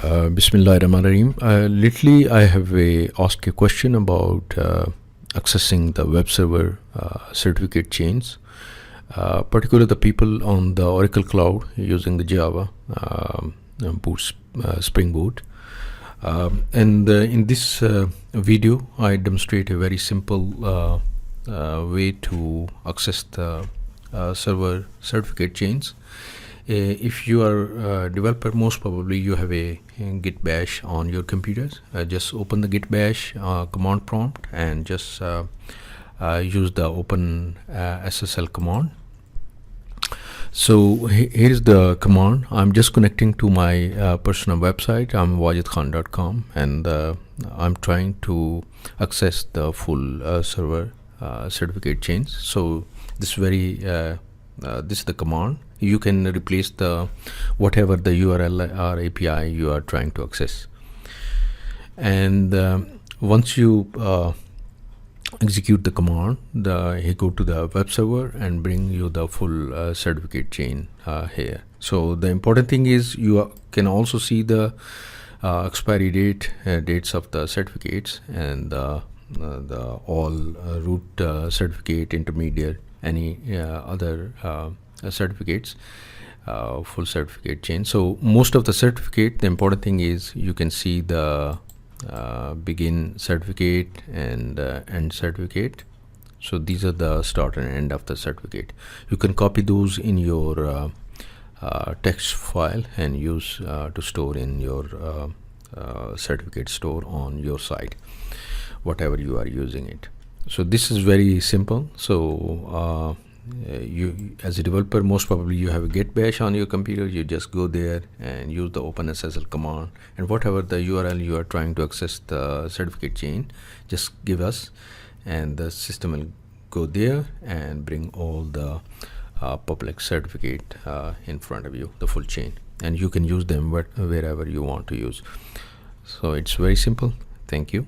Bismillahirrahmanirrahim. Lately, I have asked a question about accessing the web server certificate chains, particularly the people on the Oracle Cloud using the Java Spring Boot. And in this video, I demonstrate a very simple way to access the server certificate chains. If you are a developer, most probably you have a git bash on your computers. Just open the git bash command prompt and just use the open SSL command. So here's the command. I'm just connecting to my personal website. I'm wajidkhan.com, and I'm trying to access the full server certificate chains. So this is the command. You can replace the whatever the URL or API you are trying to access. And once you execute the command, you go to the web server and bring you the full certificate chain here. So the important thing is you can also see the expiry dates of the certificates, and the all root certificate, intermediate, any other certificates, full certificate chain. So most of the certificate, the important thing is you can see the begin certificate and end certificate. So these are the start and end of the certificate. You can copy those in your text file and use to store in your certificate store on your site, whatever you are using it. So this is very simple. So you as a developer, most probably you have a git bash on your computer. You just go there and use the open SSL command, and whatever the URL you are trying to access the certificate chain, just give us, and the system will go there and bring all the public certificate in front of you, the full chain, and you can use them wherever you want to use. So it's very simple. Thank you.